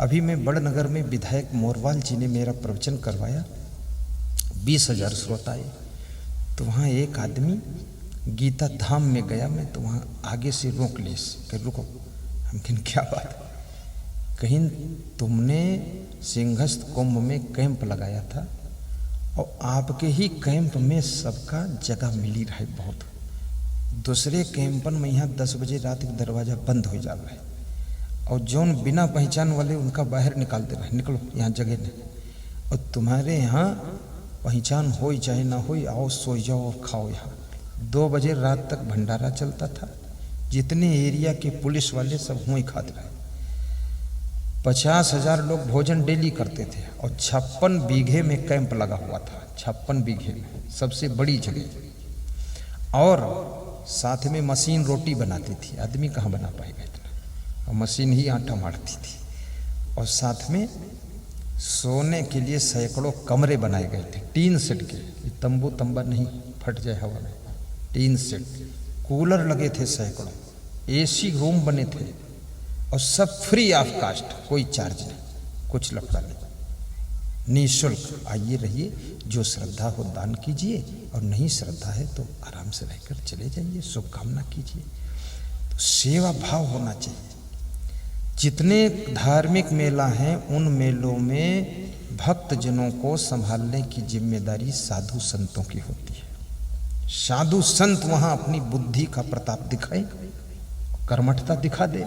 अभी मैं बड़नगर में विधायक मोरवाल जी ने मेरा प्रवचन करवाया, 20,000 श्रोता आए। तो वहाँ एक आदमी गीता धाम में गया, मैं तो वहाँ आगे से रोक ले कि रुको। हम कहें क्या बात है? कहीं तुमने सिंहस्थ कुंभ में कैंप लगाया था और आपके ही कैंप में सबका जगह मिली रहा है बहुत। दूसरे कैंपन में यहाँ 10 बजे रात का दरवाज़ा बंद हो जा रहा है और जौन बिना पहचान वाले उनका बाहर निकाल दे रहा है, निकलो यहाँ जगह नहीं। और तुम्हारे यहाँ पहचान हो चाहे ना हो, आओ सो जाओ और खाओ। यहाँ 2 बजे रात तक भंडारा चलता था। जितने एरिया के पुलिस वाले सब हुए खाते रहे। 50,000 लोग भोजन डेली करते थे और 56 बीघे में कैंप लगा हुआ था। 56 बीघे में, सबसे बड़ी जगह। और साथ में मशीन रोटी बनाती थी। आदमी कहाँ बना पाएगा इतना, और मशीन ही आटा मारती थी। और साथ में सोने के लिए सैकड़ों कमरे बनाए गए थे, टीन सेट के, तंबू तंबा नहीं फट जाए हवा में, टीन सेट। कूलर लगे थे सैकड़ों, एसी रूम बने थे और सब फ्री ऑफ कास्ट, कोई चार्ज नहीं, कुछ लफड़ा नहीं, निःशुल्क। आइए रहिए, जो श्रद्धा हो दान कीजिए और नहीं श्रद्धा है तो आराम से रहकर चले जाइए, शुभकामना कीजिए। तो सेवा भाव होना चाहिए। जितने धार्मिक मेला हैं उन मेलों में भक्त जनों को संभालने की जिम्मेदारी साधु संतों की होती है। साधु संत वहां अपनी बुद्धि का प्रताप दिखाए, कर्मठता दिखा दे।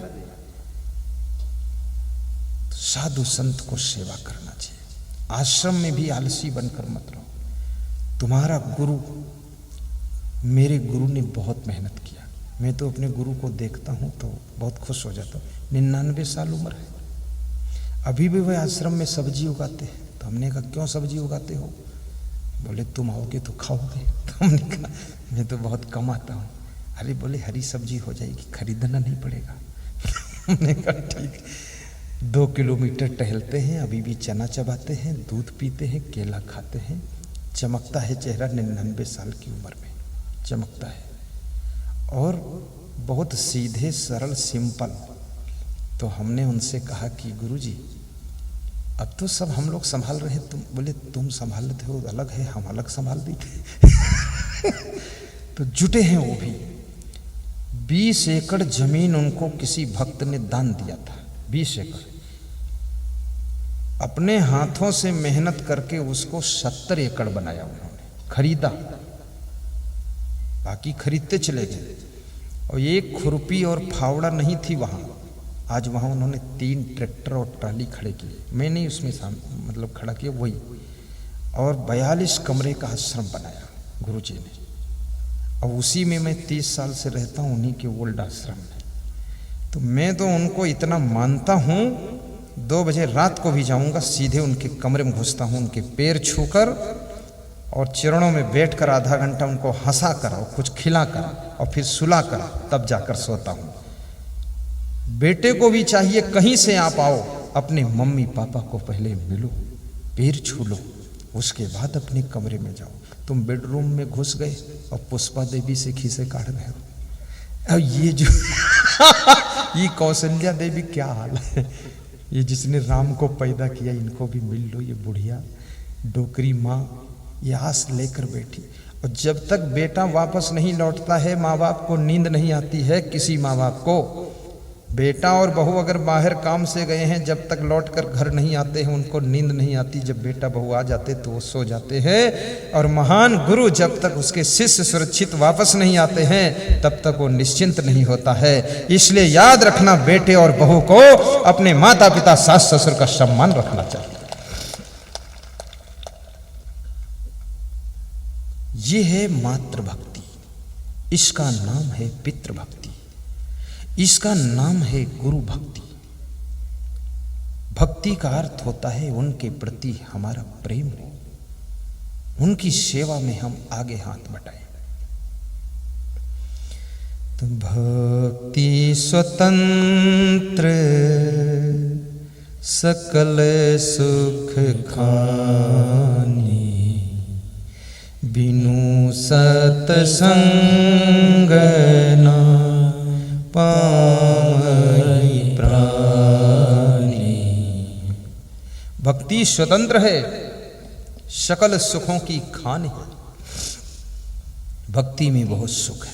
साधु संत को सेवा करना चाहिए। आश्रम में भी आलसी बनकर मत रहो। तुम्हारा गुरु, मेरे गुरु ने बहुत मेहनत किया। मैं तो अपने गुरु को देखता हूँ तो बहुत खुश हो जाता हूँ। 99 साल उम्र है, अभी भी वह आश्रम में सब्जी उगाते हैं। तो हमने कहा क्यों सब्जी उगाते हो? बोले तुम आओगे तो खाओगे। तो हमने कहा मैं तो बहुत कमाता हूँ। अरे बोले हरी सब्जी हो जाएगी, खरीदना नहीं पड़ेगा। हमने कहा ठीक। 2 किलोमीटर टहलते हैं, अभी भी चना चबाते हैं, दूध पीते हैं, केला खाते हैं। चमकता है चेहरा, 99 साल की उम्र में चमकता है। और बहुत सीधे सरल सिंपल। तो हमने उनसे कहा कि गुरुजी अब तो सब हम लोग संभाल रहे हैं। तुम बोले तुम संभाल लेते हो अलग है, हम अलग संभाल देते। तो जुटे हैं वो भी। 20 एकड़ जमीन उनको किसी भक्त ने दान दिया था। 20 एकड़ अपने हाथों से मेहनत करके उसको 70 एकड़ बनाया उन्होंने, खरीदा, बाकी खरीदते चले गए। और एक खुरपी और फावड़ा नहीं थी वहां। आज वहां उन्होंने 3 ट्रैक्टर और ट्राली खड़े किए। मैं नहीं उसमें मतलब खड़ा किया, वही। और 42 कमरे का आश्रम बनाया गुरुजी ने। और उसी में मैं 30 साल से रहता हूँ, उन्हीं के ओल्ड आश्रम में। तो मैं तो उनको इतना मानता हूँ, 2 बजे रात को भी जाऊंगा, सीधे उनके कमरे में घुसता हूँ, उनके पैर छूकर और चरणों में बैठकर आधा घंटा उनको हंसा कर और कुछ खिला कर और फिर सुला कर तब जाकर सोता हूँ। बेटे को भी चाहिए कहीं से आप आओ, अपने मम्मी पापा को पहले मिलो, पैर छू लो, उसके बाद अपने कमरे में जाओ। तुम बेडरूम में घुस गए और पुष्पा देवी से खीसे काढ़ रहे हो। अब ये जो ये कौशल्या देवी क्या हाल है, ये जिसने राम को पैदा किया, इनको भी मिल लो। ये बुढ़िया डोकरी माँ ये आस लेकर बैठी। और जब तक बेटा वापस नहीं लौटता है, माँ बाप को नींद नहीं आती है। किसी माँ बाप को बेटा और बहू अगर बाहर काम से गए हैं, जब तक लौट कर घर नहीं आते हैं उनको नींद नहीं आती। जब बेटा बहू आ जाते तो वो सो जाते हैं। और महान गुरु जब तक उसके शिष्य सुरक्षित वापस नहीं आते हैं तब तक वो निश्चिंत नहीं होता है। इसलिए याद रखना, बेटे और बहू को, अपने माता पिता सास ससुर का सम्मान रखना चाहिए। ये है मातृभक्ति, इसका नाम है पितृभक्ति, इसका नाम है गुरु भक्ति। भक्ति का अर्थ होता है उनके प्रति हमारा प्रेम हो, उनकी सेवा में हम आगे हाथ बढ़ाएं। तो भक्ति स्वतंत्र सकल सुख खानी, बिनु सतसंग ना पावई प्राणी। भक्ति स्वतंत्र है, सकल सुखों की खान है। भक्ति में बहुत सुख है।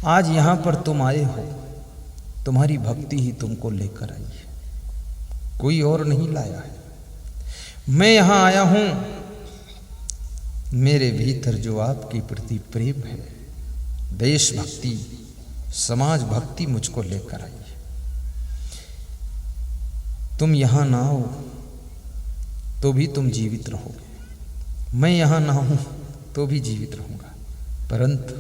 आज यहां पर तुम आए हो, तुम्हारी भक्ति ही तुमको लेकर आई है, कोई और नहीं लाया है। मैं यहां आया हूं, मेरे भीतर जो आपके प्रति प्रेम है, देशभक्ति, समाज भक्ति मुझको लेकर आई है। तुम यहां ना हो तो भी तुम जीवित रहोगे, मैं यहां ना हूं तो भी जीवित रहूंगा, परंतु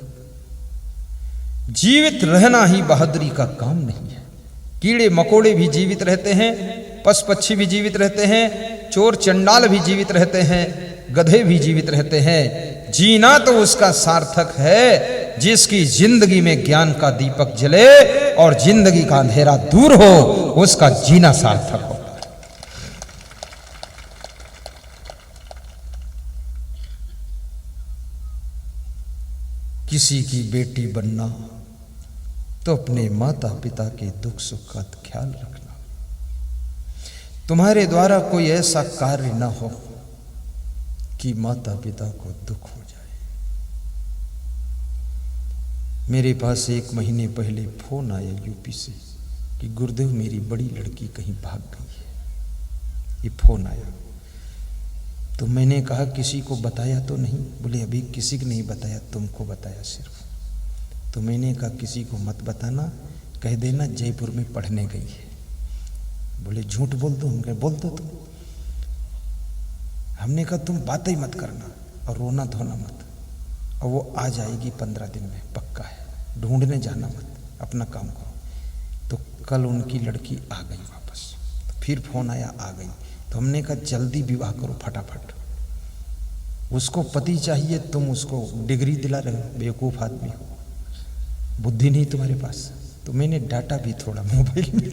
जीवित रहना ही बहादुरी का काम नहीं है। कीड़े मकोड़े भी जीवित रहते हैं, पशु पक्षी भी जीवित रहते हैं, चोर चंडाल भी जीवित रहते हैं, गधे भी जीवित रहते हैं। जीना तो उसका सार्थक है जिसकी जिंदगी में ज्ञान का दीपक जले और जिंदगी का अंधेरा दूर हो, उसका जीना सार्थक हो। किसी की बेटी बनना तो अपने माता पिता के दुख सुख का ख्याल रखना। तुम्हारे द्वारा कोई ऐसा कार्य ना हो कि माता पिता को दुख हो जाए। मेरे पास 1 महीने पहले फोन आया यूपी से कि गुरुदेव मेरी बड़ी लड़की कहीं भाग गई है। ये फोन आया तो मैंने कहा किसी को बताया तो नहीं? बोले अभी किसी को नहीं बताया, तुमको बताया सिर्फ। तो मैंने कहा किसी को मत बताना, कह देना जयपुर में पढ़ने गई है। बोले झूठ बोल दो? हम कहे बोल दो तुम। हमने कहा तुम बातें ही मत करना और रोना धोना मत, और वो आ जाएगी 15 दिन में, पक्का है। ढूंढने जाना मत, अपना काम करो। तो कल उनकी लड़की आ गई वापस, तो फिर फोन आया आ गई। तो हमने कहा जल्दी विवाह करो फटाफट, उसको पति चाहिए, तुम उसको डिग्री दिला रहे हो, बेवकूफ़ आदमी हो, बुद्धि नहीं तुम्हारे पास। तो मैंने डाटा भी थोड़ा मोबाइल में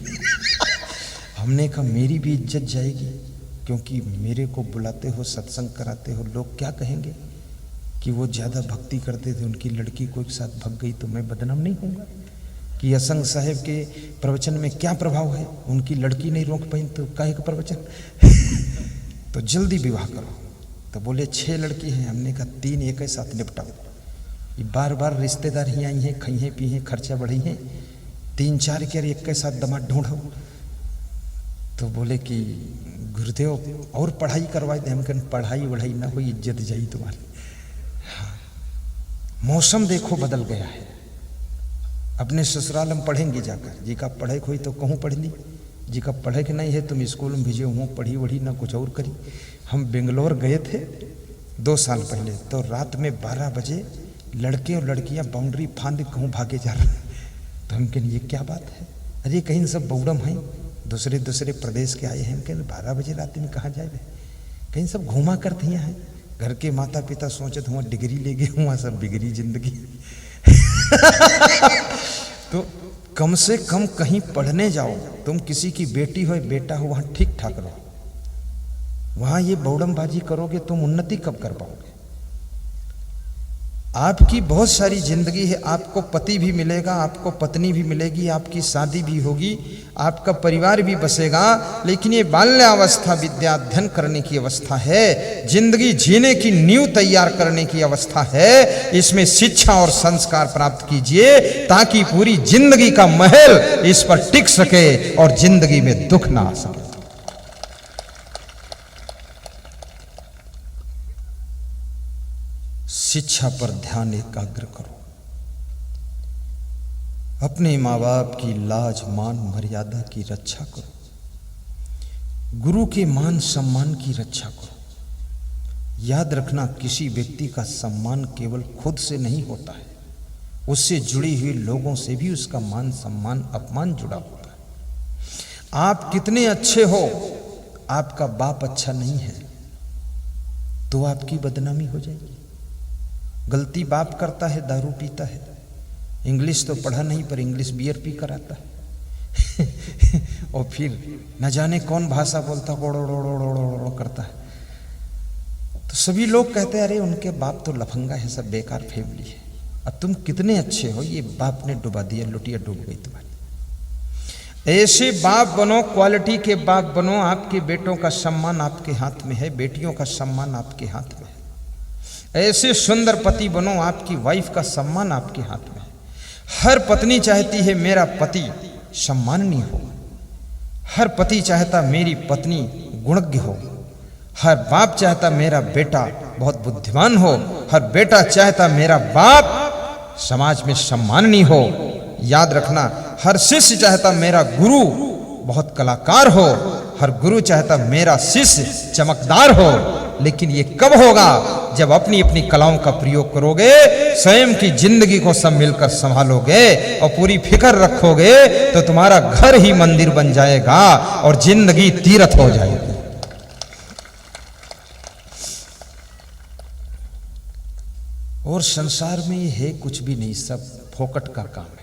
हमने कहा मेरी भी इज्जत जाएगी, क्योंकि मेरे को बुलाते हो, सत्संग कराते हो, लोग क्या कहेंगे कि वो ज़्यादा भक्ति करते थे, उनकी लड़की को एक साथ भग गई, तो मैं बदनाम नहीं होऊंगा कि असंग साहेब के प्रवचन में क्या प्रभाव है, उनकी लड़की नहीं रोक पाई तो काहे का प्रवचन तो जल्दी विवाह करो। तो बोले 6 लड़की हैं। हमने कहा 3 एक ही साथ निपटाओ, ये बार बार रिश्तेदार ही आई हैं, खई हैं पी हैं, खर्चा बढ़ी हैं, 3-4 के एक के साथ दमाद ढूंढो। तो बोले कि गुरुदेव और पढ़ाई करवाए दे। हम कहें पढ़ाई वढ़ाई ना हो, इज्जत जाई तुम्हारी। हाँ, मौसम देखो बदल गया है, अपने ससुराल हम पढ़ेंगे जाकर। जी का पढ़े कोई तो कहूँ पढ़ ली, जी का पढ़े के नहीं है तुम स्कूल में भेजे हूँ, पढ़ी वढ़ी ना कुछ और करी। हम बेंगलोर गए थे 2 साल पहले, तो रात में 12 बजे लड़के और लड़कियां बाउंड्री फांद कहूँ भागे जा रहे। तो हम कहें ये क्या बात है? अरे कहीं सब बौड़म हैं, दूसरे प्रदेश के आए हैं। हम कहें 12 बजे रात में कहाँ जाए? कहीं सब घूमा करते हैं। घर के माता पिता सोचते हुआ डिग्री ले गए हुआ, सब बिगड़ी जिंदगी तो कम से कम कहीं पढ़ने जाओ। तुम किसी की बेटी हो बेटा हो, वहां ठीक ठाक रहो। वहां ये बौड़मबाजी करोगे तुम उन्नति कब कर पाओगे? आपकी बहुत सारी जिंदगी है, आपको पति भी मिलेगा, आपको पत्नी भी मिलेगी, आपकी शादी भी होगी, आपका परिवार भी बसेगा, लेकिन ये बाल्यावस्था विद्या अध्ययन करने की अवस्था है, जिंदगी जीने की नींव तैयार करने की अवस्था है। इसमें शिक्षा और संस्कार प्राप्त कीजिए ताकि पूरी जिंदगी का महल इस पर टिक सके और जिंदगी में दुख ना आ सके। शिक्षा पर ध्यान एकाग्र करो, अपने माँ बाप की लाज मान मर्यादा की रक्षा करो, गुरु के मान सम्मान की रक्षा करो। याद रखना किसी व्यक्ति का सम्मान केवल खुद से नहीं होता है, उससे जुड़ी हुई लोगों से भी उसका मान सम्मान अपमान जुड़ा होता है। आप कितने अच्छे हो, आपका बाप अच्छा नहीं है तो आपकी बदनामी हो जाएगी। गलती बाप करता है, दारू पीता है, इंग्लिश तो पढ़ा नहीं पर इंग्लिश बियर पी कर आता है और फिर न जाने कौन भाषा बोलता करता है, तो सभी लोग कहते हैं अरे उनके बाप तो लफंगा है, सब बेकार फैमिली है। अब तुम कितने अच्छे हो, ये बाप ने डुबा दिया, लुटिया डूब गई तुम्हारी। ऐसे बाप बनो, क्वालिटी के बाप बनो। आपके बेटों का सम्मान आपके हाथ में है, बेटियों का सम्मान आपके हाथ में है। ऐसे सुंदर पति बनो, आपकी वाइफ का सम्मान आपके हाथ में है। हर पत्नी चाहती है मेरा पति सम्माननीय हो, हर पति चाहता मेरी पत्नी गुणज्ञ हो, हर बाप चाहता मेरा बेटा बहुत बुद्धिमान हो, हर बेटा चाहता मेरा बाप समाज में सम्माननीय हो। याद रखना, हर शिष्य चाहता मेरा गुरु बहुत कलाकार हो, हर गुरु चाहता मेरा शिष्य चमकदार हो। लेकिन ये कब होगा? जब अपनी अपनी कलाओं का प्रयोग करोगे, स्वयं की जिंदगी को सब मिलकर संभालोगे और पूरी फिक्र रखोगे, तो तुम्हारा घर ही मंदिर बन जाएगा और जिंदगी तीर्थ हो जाएगी। और संसार में ये है कुछ भी नहीं, सब फोकट का काम है।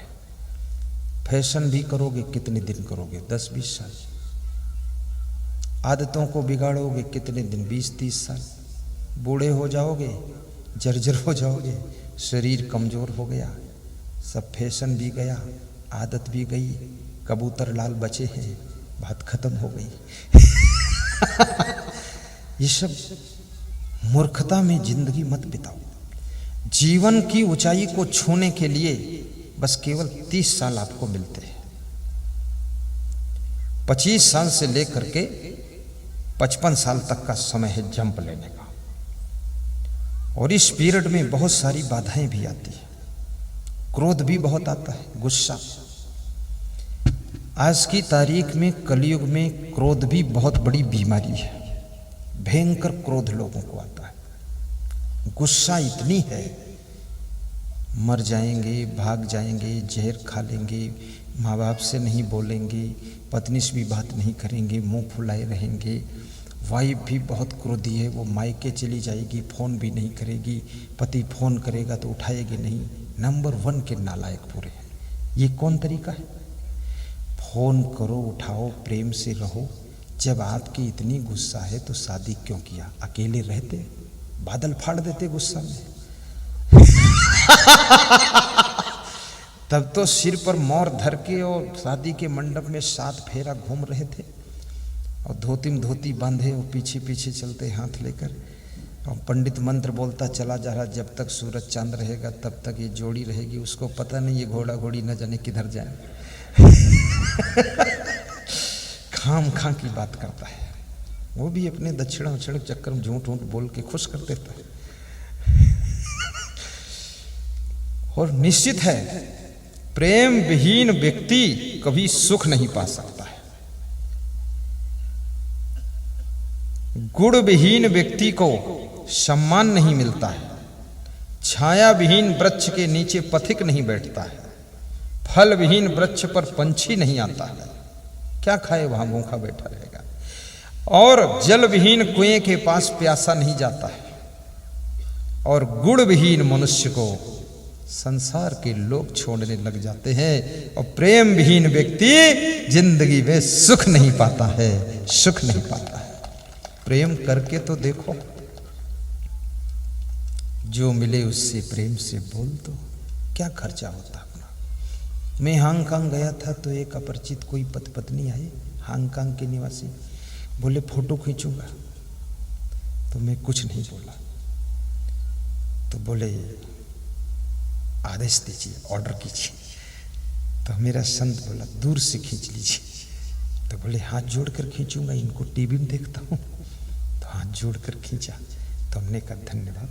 फैशन भी करोगे कितने दिन करोगे? 10-20 साल। आदतों को बिगाड़ोगे कितने दिन? 20-30 साल। बूढ़े हो जाओगे, जर्जर हो जाओगे, शरीर कमजोर हो गया, सब फैशन भी गया, आदत भी गई, कबूतर लाल बचे हैं, बात खत्म हो गई। ये सब मूर्खता में जिंदगी मत बिताओ। जीवन की ऊंचाई को छूने के लिए बस केवल 30 साल आपको मिलते हैं। 25 साल से लेकर के 55 साल तक का समय है जंप लेने का। और इस पीरियड में बहुत सारी बाधाएं भी आती है, क्रोध भी बहुत आता है, गुस्सा। आज की तारीख में कलयुग में क्रोध भी बहुत बड़ी बीमारी है। भयंकर क्रोध लोगों को आता है, गुस्सा इतनी है, मर जाएंगे, भाग जाएंगे, जहर खा लेंगे, माँ बाप से नहीं बोलेंगे, पत्नी से भी बात नहीं करेंगे, मुंह फुलाए रहेंगे। वाइफ भी बहुत क्रोधी है, वो मायके चली जाएगी, फ़ोन भी नहीं करेगी, पति फ़ोन करेगा तो उठाएगी नहीं। नंबर 1 के नालायक पूरे हैं। ये कौन तरीका है? फ़ोन करो, उठाओ, प्रेम से रहो। जब आपकी इतनी गुस्सा है तो शादी क्यों किया? अकेले रहते, बादल फाड़ देते गुस्सा में। तब तो सिर पर मोर धर के और शादी के मंडप में 7 फेरा घूम रहे थे, और धोती में धोती बांधे और पीछे पीछे चलते हाथ लेकर, और पंडित मंत्र बोलता चला जा रहा, जब तक सूरज चांद रहेगा तब तक ये जोड़ी रहेगी। उसको पता नहीं ये घोड़ा घोड़ी न जाने किधर जाए। खाम खां की बात करता है, वो भी अपने दक्षिणा उछड़ चक्कर में झूठ ऊंट बोल के खुश कर देता है। और निश्चित है, प्रेम विहीन व्यक्ति कभी सुख नहीं पा सकता है। गुण विहीन व्यक्ति को सम्मान नहीं मिलता है। छाया विहीन वृक्ष के नीचे पथिक नहीं बैठता है। फल विहीन वृक्ष पर पंछी नहीं आता है। क्या खाए, वहां भूखा बैठा रहेगा। और जल विहीन कुएं के पास प्यासा नहीं जाता है। और गुण विहीन मनुष्य को संसार के लोग छोड़ने लग जाते हैं। और प्रेम विहीन व्यक्ति जिंदगी में सुख नहीं पाता है, सुख नहीं पाता है। प्रेम करके तो देखो, जो मिले उससे प्रेम से बोल दो, क्या खर्चा होता अपना। मैं हांगकांग गया था तो एक अपरिचित कोई पति पत्नी आई, हांगकांग के निवासी, बोले फोटो खींचूंगा, तो मैं कुछ नहीं बोला। तो बोले आदेश दीजिए, ऑर्डर कीजिए। तो मेरा संत बोला दूर से खींच लीजिए। तो बोले हाथ जोड़कर खींचूंगा, इनको टीवी में देखता हूँ। तो हाथ जोड़कर खींचा। तो हमने कहा धन्यवाद,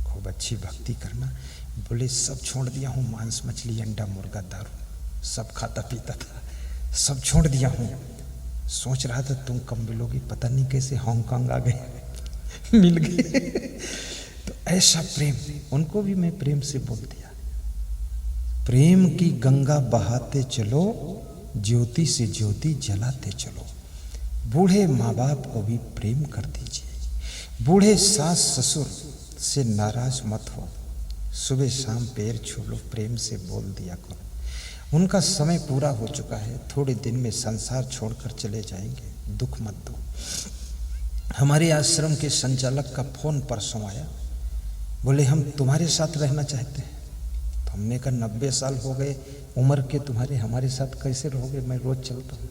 खूब अच्छी भक्ति करना। बोले सब छोड़ दिया हूँ, मांस मछली अंडा मुर्गा दारू सब खाता पीता था, सब छोड़ दिया हूँ। सोच रहा था तुम कब मिलोगी, पता नहीं कैसे हांगकांग आ गए, मिल गए। तो ऐसा प्रेम, उनको भी मैं प्रेम से बोल दिया। प्रेम की गंगा बहाते चलो, ज्योति से ज्योति जलाते चलो। बूढ़े माँ बाप को भी प्रेम कर दीजिए। बूढ़े सास ससुर से नाराज मत हो, सुबह शाम पैर छू लो, प्रेम से बोल दिया करो। उनका समय पूरा हो चुका है, थोड़े दिन में संसार छोड़कर चले जाएंगे, दुख मत दो। हमारे आश्रम के संचालक का फोन परसों आया, बोले हम तुम्हारे साथ रहना चाहते हैं। तो हमने कहा 90 साल हो गए उम्र के तुम्हारे, हमारे साथ कैसे रहोगे? मैं रोज चलता हूँ।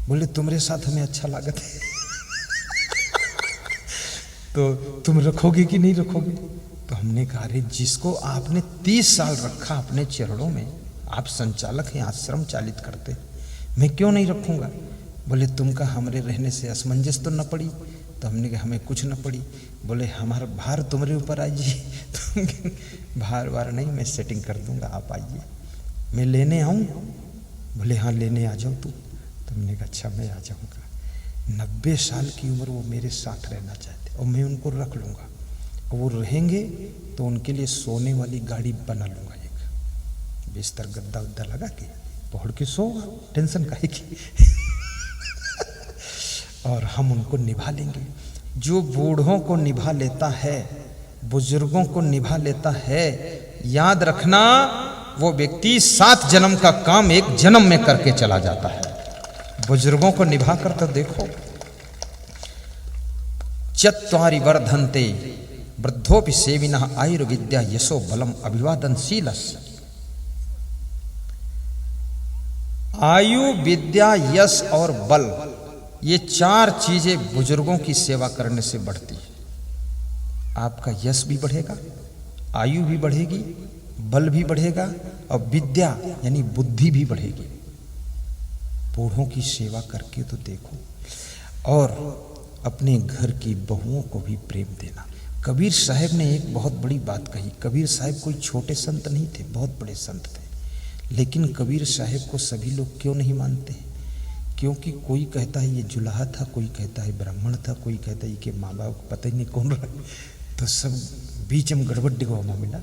बोले तुम्हारे साथ हमें अच्छा लागत है। तो तुम रखोगे कि नहीं रखोगे? तो हमने कहा अरे जिसको आपने 30 साल रखा अपने चरणों में, आप संचालक हैं, आश्रम चालित करते, मैं क्यों नहीं रखूंगा? बोले तुमका हमारे रहने से असमंजस तो न पड़ी? तो हमने कहा हमें कुछ न पड़ी। बोले हमारा भार तुम्हारे ऊपर आई जी। तो भार वार नहीं, मैं सेटिंग कर दूंगा, आप आइए। मैं लेने आऊँ? बोले हाँ लेने आ जाओ तू। तो हमने कहा अच्छा मैं आ जाऊँगा। 90 साल की उम्र वो मेरे साथ रहना चाहते और मैं उनको रख लूँगा, और वो रहेंगे तो उनके लिए सोने वाली गाड़ी बना लूँगा, एक बिस्तर गद्दा उद्दा लगा के पहुड़ के सोगा, टेंशन काहे की। और हम उनको निभा लेंगे। जो बूढ़ों को निभा लेता है, बुजुर्गों को निभा लेता है, याद रखना वो व्यक्ति 7 जन्म का काम 1 जन्म में करके चला जाता है। बुजुर्गों को निभा कर तो देखो। चत्वारि वर्धन्ते वृद्धोपि सेविनः आयुर्विद्या यशो बलम अभिवादनशीलस्य। आयु, विद्या, यश और बल, ये 4 चीजें बुजुर्गों की सेवा करने से बढ़ती है। आपका यश भी बढ़ेगा, आयु भी बढ़ेगी, बल भी बढ़ेगा और विद्या यानी बुद्धि भी बढ़ेगी। बूढ़ों की सेवा करके तो देखो। और अपने घर की बहुओं को भी प्रेम देना। कबीर साहब ने एक बहुत बड़ी बात कही। कबीर साहब कोई छोटे संत नहीं थे, बहुत बड़े संत थे। लेकिन कबीर साहब को सभी लोग क्यों नहीं मानते? क्योंकि कोई कहता है ये जुलाहा था, कोई कहता है ब्राह्मण था, कोई कहता है कि माँ बाप को पता ही नहीं कौन रहा, तो सब बीच में गड़बड़ डिगवा मिला,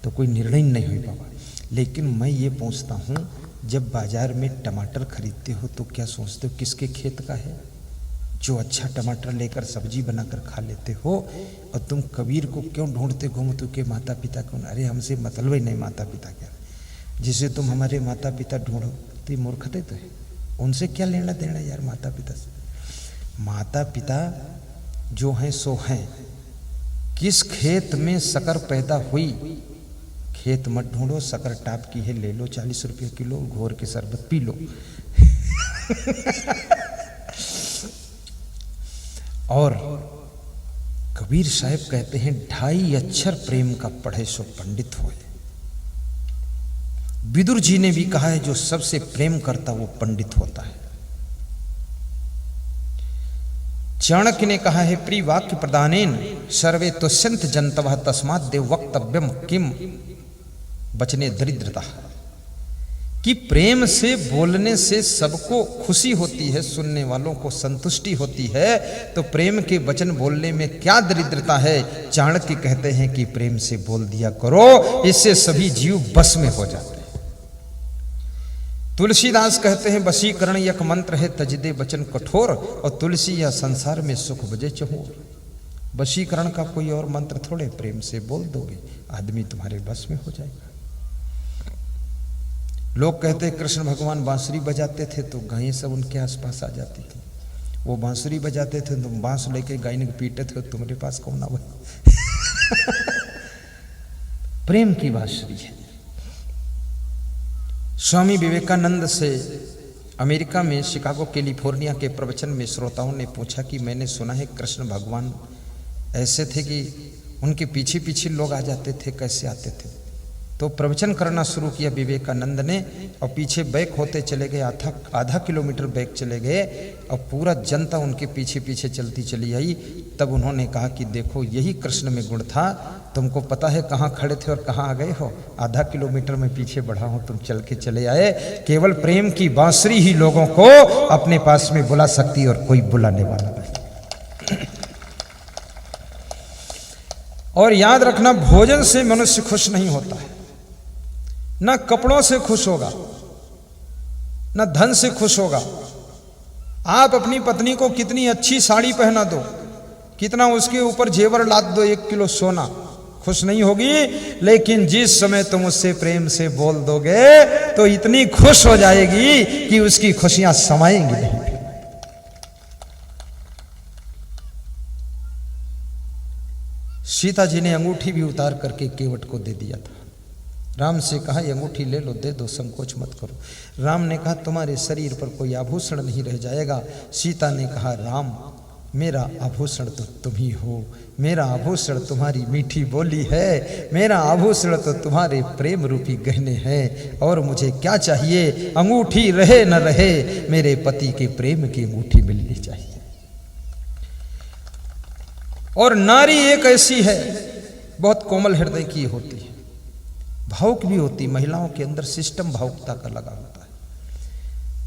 तो कोई निर्णय नहीं हुई बाबा। लेकिन मैं ये पूछता हूँ, जब बाजार में टमाटर खरीदते हो तो क्या सोचते हो किसके खेत का है? जो अच्छा टमाटर लेकर सब्जी बनाकर खा लेते हो। और तुम कबीर को क्यों ढूंढते घूमते के माता पिता कौन? अरे हमसे मतलब ही नहीं माता पिता क्या। जिसे तुम हमारे माता पिता ढूंढो तो ये मूर्खते तो है। उनसे क्या लेना देना यार माता पिता से। माता पिता जो हैं सो हैं। किस खेत में शक्कर पैदा हुई, खेत मत ढूंढो, शक्कर टाप की है ले लो, 40 रुपये किलो, घोर के शरबत पी लो। और कबीर साहब कहते हैं 2.5 अक्षर प्रेम का पढ़े सो पंडित होए। विदुर जी ने भी कहा है जो सबसे प्रेम करता वो पंडित होता है। चाणक्य ने कहा है प्रिय वाक्य प्रदानेन सर्वे तुष्यंत जंतवः तस्मात् देव वक्तव्यम किम बचने दरिद्रता। कि प्रेम से बोलने से सबको खुशी होती है, सुनने वालों को संतुष्टि होती है, तो प्रेम के वचन बोलने में क्या दरिद्रता है। चाणक्य कहते हैं कि प्रेम से बोल दिया करो, इससे सभी जीव बस में हो जाते हैं। तुलसीदास कहते हैं वशीकरण यक मंत्र है तजदे वचन कठोर, और तुलसी या संसार में सुख बजे चहोर। वशीकरण का कोई और मंत्र थोड़े, प्रेम से बोल दोगे आदमी तुम्हारे बस में हो जाएगा। लोग कहते हैं कृष्ण भगवान बांसुरी बजाते थे तो गायें सब उनके आसपास आ जाती थी। वो बांसुरी बजाते थे, तुम बांस लेके गाय ने पीटे थे, तुम्हारे पास कौन आवा। प्रेम की बांसुरी है। स्वामी विवेकानंद से अमेरिका में शिकागो कैलिफोर्निया के प्रवचन में श्रोताओं ने पूछा कि मैंने सुना है कृष्ण भगवान ऐसे थे कि उनके पीछे पीछे लोग आ जाते थे, कैसे आते थे? तो प्रवचन करना शुरू किया विवेकानंद ने, और पीछे बैक होते चले गए, आधा किलोमीटर बैक चले गए, और पूरा जनता उनके पीछे पीछे चलती चली आई। तब उन्होंने कहा कि देखो यही कृष्ण में गुण था, तुमको पता है कहाँ खड़े थे और कहाँ आ गए हो? आधा किलोमीटर में पीछे बढ़ा हूँ, तुम चल के चले आए। केवल प्रेम की बांसुरी ही लोगों को अपने पास में बुला सकती और कोई बुलाने वाला नहीं। और याद रखना, भोजन से मनुष्य खुश नहीं होता है, ना कपड़ों से खुश होगा, ना धन से खुश होगा। आप अपनी पत्नी को कितनी अच्छी साड़ी पहना दो, कितना उसके ऊपर जेवर लाद दो, 1 किलो सोना, खुश नहीं होगी। लेकिन जिस समय तुम उससे प्रेम से बोल दोगे तो इतनी खुश हो जाएगी कि उसकी खुशियां समाएंगी नहीं। सीता जी ने अंगूठी भी उतार करके केवट को दे दिया था। राम से कहा ये अंगूठी ले लो, दे दो, संकोच मत करो। राम ने कहा तुम्हारे शरीर पर कोई आभूषण नहीं रह जाएगा। सीता ने कहा राम मेरा आभूषण तो तुम ही हो, मेरा आभूषण तुम्हारी मीठी बोली है, मेरा आभूषण तो तुम्हारे प्रेम रूपी गहने हैं, और मुझे क्या चाहिए, अंगूठी रहे न रहे, मेरे पति के प्रेम की अंगूठी मिलनी चाहिए। और नारी एक ऐसी है बहुत कोमल हृदय की होती है, भावुक भी होती, महिलाओं के अंदर सिस्टम भावुकता का लगा होता है।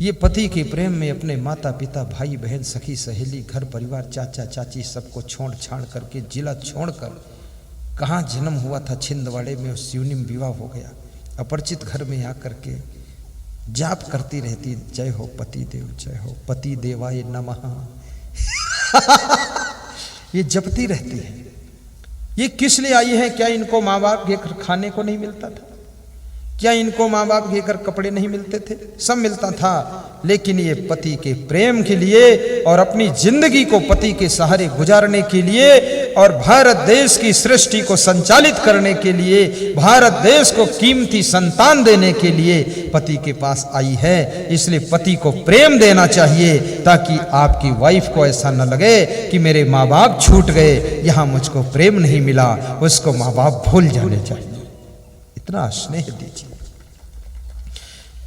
ये पति के प्रेम में अपने माता पिता, भाई बहन, सखी सहेली, घर परिवार, चाचा चाची सबको छोड़ छाड़ करके, जिला छोड़कर, कहाँ जन्म हुआ था छिंदवाड़े में, उस सिवनी विवाह हो गया, अपरिचित घर में आकर के जाप करती रहती, जय हो पति देव, जय हो पति देवाय नमः। ये जपती रहती है। ये किस लिए आई है? क्या इनको माँ बाप देकर खाने को नहीं मिलता था? क्या इनको माँ बाप देकर कपड़े नहीं मिलते थे? सब मिलता था, लेकिन ये पति के प्रेम के लिए और अपनी जिंदगी को पति के सहारे गुजारने के लिए और भारत देश की सृष्टि को संचालित करने के लिए, भारत देश को कीमती संतान देने के लिए पति के पास आई है। इसलिए पति को प्रेम देना चाहिए, ताकि आपकी वाइफ को ऐसा न लगे कि मेरे माँ बाप छूट गए, यहाँ मुझको प्रेम नहीं मिला, उसको माँ बाप भूल जाने चाहिए। इतना स्नेह दीजिए।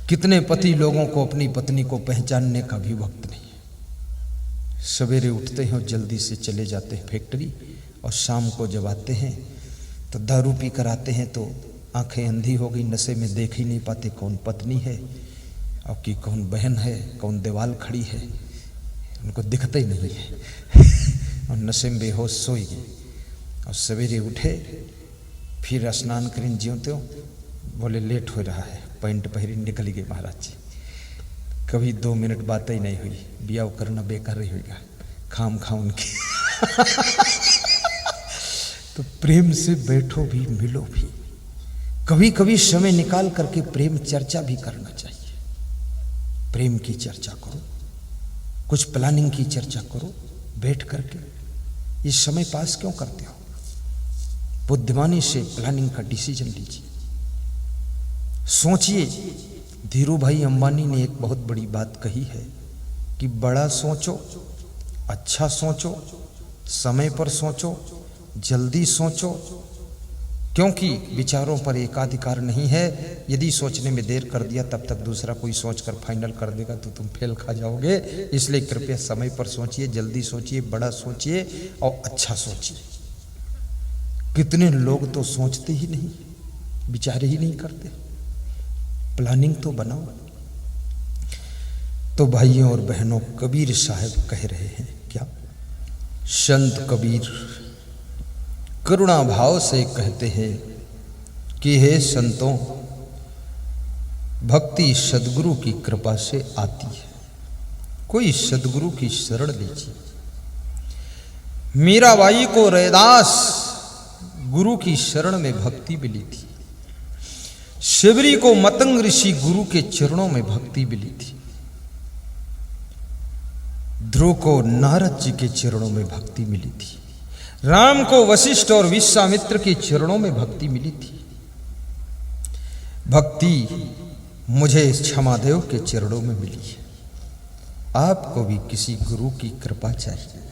कितने पति लोगों को अपनी पत्नी को पहचानने का भी वक्त नहीं है। सवेरे उठते हैं और जल्दी से चले जाते हैं फैक्ट्री, और शाम को जब आते हैं तो दारू पी कर आते हैं तो आंखें अंधी हो गई, नशे में देख ही नहीं पाते कौन पत्नी है और कि कौन बहन है, कौन दीवाल खड़ी है, उनको दिखता ही नहीं है। और नशे में बेहोश सोई गई। और सवेरे उठे, फिर स्नान करें ज्यों त्यों, बोले लेट हो रहा है, पैंट पहरी निकल गई महाराज जी। कभी 2 मिनट बात ही नहीं हुई, ब्याह करना बेकार ही होगा, खाम खा उनकी। तो प्रेम से बैठो भी, मिलो भी, कभी कभी समय निकाल करके प्रेम चर्चा भी करना चाहिए। प्रेम की चर्चा करो, कुछ प्लानिंग की चर्चा करो बैठ करके। ये समय पास क्यों करते हो? बुद्धिमानी से प्लानिंग का डिसीजन लीजिए, सोचिए। धीरू भाई अंबानी ने एक बहुत बड़ी बात कही है कि बड़ा सोचो, अच्छा सोचो, समय पर सोचो, जल्दी सोचो, क्योंकि विचारों पर एकाधिकार नहीं है। यदि सोचने में देर कर दिया तब तक दूसरा कोई सोचकर फाइनल कर देगा तो तुम फेल खा जाओगे। इसलिए कृपया समय पर सोचिए, जल्दी सोचिए, बड़ा सोचिए और अच्छा सोचिए। कितने लोग तो सोचते ही नहीं, विचार ही नहीं करते। प्लानिंग तो बनाओ। तो भाइयों और बहनों, कबीर साहब कह रहे हैं क्या? संत कबीर करुणा भाव से कहते हैं कि हे संतों, भक्ति सदगुरु की कृपा से आती है। कोई सदगुरु की शरण लीजिए। मीराबाई को रैदास गुरु की शरण में भक्ति मिली थी। शिवरी को मतंग ऋषि गुरु के चरणों में भक्ति मिली थी। ध्रुव को नारद जी के चरणों में भक्ति मिली थी। राम को वशिष्ठ और विश्वामित्र के चरणों में भक्ति मिली थी। भक्ति मुझे क्षमादेव के चरणों में मिली है। आपको भी किसी गुरु की कृपा चाहिए।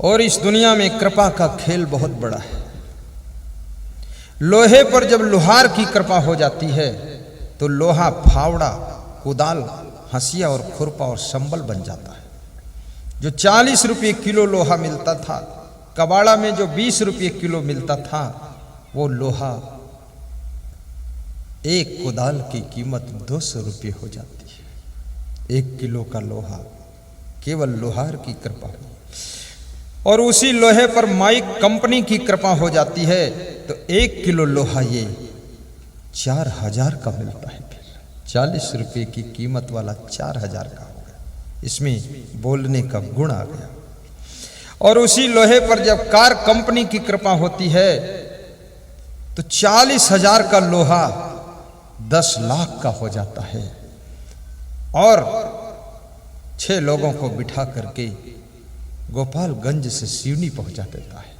और इस दुनिया में कृपा का खेल बहुत बड़ा है। लोहे पर जब लोहार की कृपा हो जाती है तो लोहा फावड़ा, कुदाल, हंसिया और खुरपा और संबल बन जाता है। जो 40 रुपये किलो लोहा मिलता था, कबाड़ा में जो 20 रुपये किलो मिलता था, वो लोहा एक कुदाल की कीमत 200 रुपये हो जाती है। 1 किलो का लोहा केवल लोहार की कृपा हुई। और उसी लोहे पर माइक कंपनी की कृपा हो जाती है तो 1 किलो लोहा ये 4000 का मिलता है। 40 रुपये की कीमत वाला 4000 का हो गया। इसमें बोलने का गुण आ गया। और उसी लोहे पर जब कार कंपनी की कृपा होती है तो 40,000 का लोहा 10 लाख का हो जाता है। और 6 लोगों को बिठा करके गोपालगंज से सिवनी पहुंचा देता है।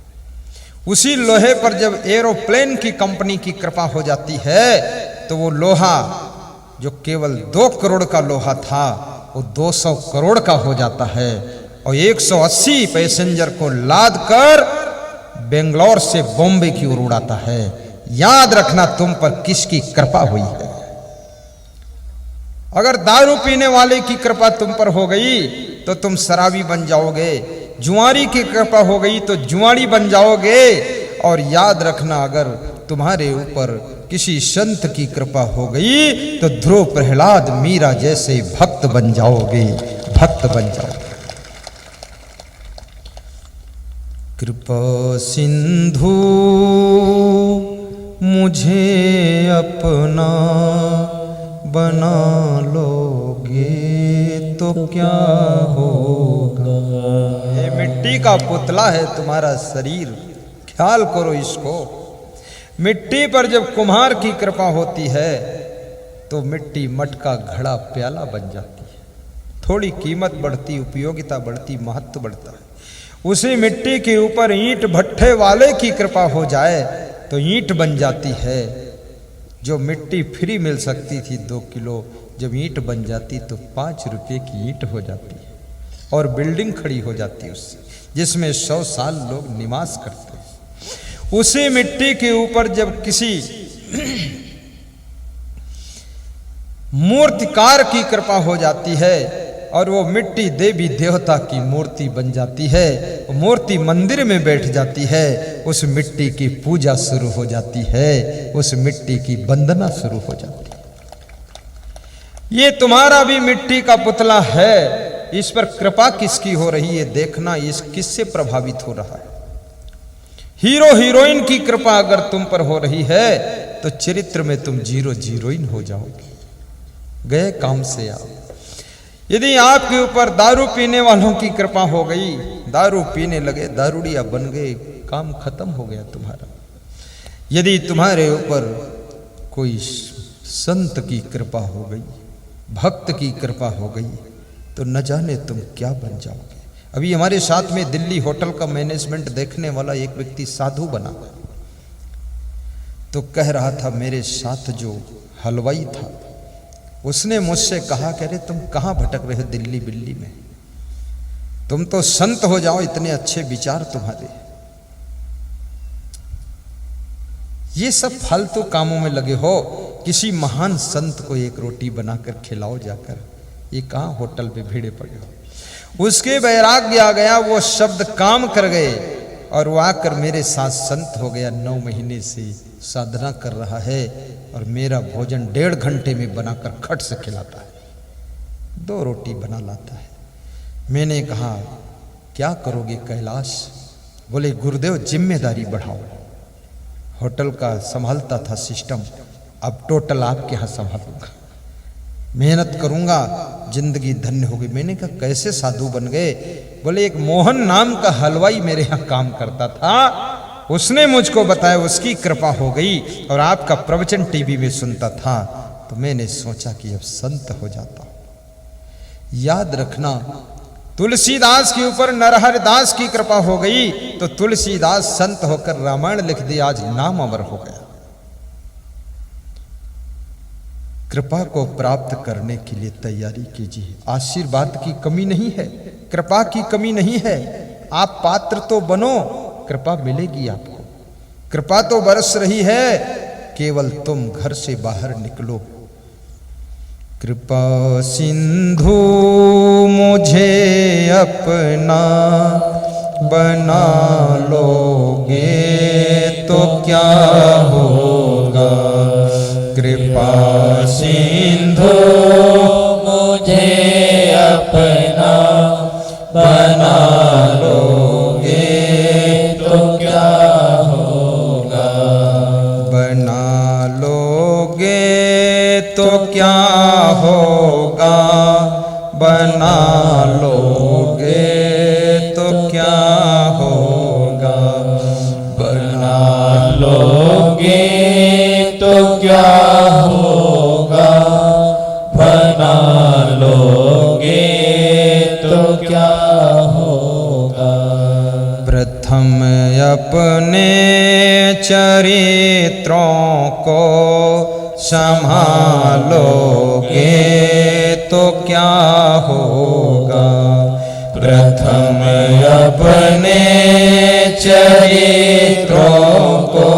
उसी लोहे पर जब एरोप्लेन की कंपनी की कृपा हो जाती है तो वो लोहा जो केवल 2 करोड़ का लोहा था वो 200 करोड़ का हो जाता है और 180 पैसेंजर को लाद कर बेंगलोर से बॉम्बे की ओर उड़ाता है। याद रखना तुम पर किसकी कृपा हुई है। अगर दारू पीने वाले की कृपा तुम पर हो गई तो तुम शराबी बन जाओगे, जुआरी की कृपा हो गई तो जुआरी बन जाओगे। और याद रखना अगर तुम्हारे ऊपर किसी संत की कृपा हो गई तो ध्रुव प्रहलाद मीरा जैसे भक्त बन जाओगे, भक्त बन जाओगे। कृपा सिंधु मुझे अपना बना लोगे तो क्या होगा। ये मिट्टी का पुतला है तुम्हारा शरीर, ख्याल करो इसको। मिट्टी पर जब कुम्हार की कृपा होती है तो मिट्टी मटका घड़ा प्याला बन जाती है। थोड़ी कीमत बढ़ती, उपयोगिता बढ़ती, महत्व बढ़ता है। उसी मिट्टी के ऊपर ईंट भट्ठे वाले की कृपा हो जाए तो ईंट बन जाती है। जो मिट्टी फ्री मिल सकती थी 2 किलो, जब ईंट बन जाती तो 5 रुपये की ईंट हो जाती है और बिल्डिंग खड़ी हो जाती है उससे, जिसमें 100 साल लोग निवास करते हैं। उसी मिट्टी के ऊपर जब किसी मूर्तिकार की कृपा हो जाती है और वो मिट्टी देवी देवता की मूर्ति बन जाती है, वो मूर्ति मंदिर में बैठ जाती है, उस मिट्टी की पूजा शुरू हो जाती है, उस मिट्टी की वंदना शुरू हो जाती है। ये तुम्हारा भी मिट्टी का पुतला है, इस पर कृपा किसकी हो रही है देखना, इस किससे प्रभावित हो रहा है। हीरो हीरोइन की कृपा अगर तुम पर हो रही है तो चरित्र में तुम 0 हो जाओगे, गए काम से आओ। यदि आपके ऊपर दारू पीने वालों की कृपा हो गई, दारू पीने लगे, दारूडिया बन गए, काम खत्म हो गया तुम्हारा। यदि तुम्हारे ऊपर कोई संत की कृपा हो गई, भक्त की कृपा हो गई तो न जाने तुम क्या बन जाओगे। अभी हमारे साथ में दिल्ली होटल का मैनेजमेंट देखने वाला एक व्यक्ति साधु बना तो कह रहा था, मेरे साथ जो हलवाई था उसने मुझसे कहा कि अरे तुम कहाँ भटक रहे हो दिल्ली बिल्ली में, तुम तो संत हो जाओ, इतने अच्छे विचार तुम्हारे। ये सब फालतू कामों में लगे हो, किसी महान संत को एक रोटी बनाकर खिलाओ जाकर, ये कहाँ होटल पे भीड़े पड़े हो। उसके वैराग्य आ गया, वो शब्द काम कर गए और वो आकर मेरे साथ संत हो गया। 9 महीने से साधना कर रहा है और मेरा भोजन 1.5 घंटे में बनाकर खट से खिलाता है, 2 रोटी बना लाता है। मैंने कहा क्या करोगे कैलाश? बोले गुरुदेव जिम्मेदारी बढ़ाओ। होटल का संभालता था सिस्टम, अब टोटल आपके यहाँ संभालूंगा, मेहनत करूंगा, जिंदगी धन्य होगी। मैंने कहा कैसे साधु बन गए? बोले एक मोहन नाम का हलवाई मेरे यहाँ काम करता था, उसने मुझको बताया, उसकी कृपा हो गई और आपका प्रवचन टीवी में सुनता था तो मैंने सोचा कि अब संत हो जाता हूं। याद रखना, तुलसीदास के ऊपर नरहर दास की कृपा हो गई तो तुलसीदास संत होकर रामायण लिख दिया, आज नाम अमर हो गया। कृपा को प्राप्त करने के लिए तैयारी कीजिए। आशीर्वाद की कमी नहीं है, कृपा की कमी नहीं है। आप पात्र तो बनो, कृपा मिलेगी आपको। कृपा तो बरस रही है, केवल तुम घर से बाहर निकलो। कृपा सिंधु मुझे अपना बना लोगे तो क्या होगा। कृपा सिंधु मुझे अपना बना लोगे तो क्या होगा। बना लोगे तो क्या होगा, बना लोगे तो क्या होगा। बना लोगे तो क्या होगा, बना लोगे तो क्या होगा। प्रथम अपने चरित्रों को संभालोगे तो क्या होगा। प्रथम अपने चरित्रों को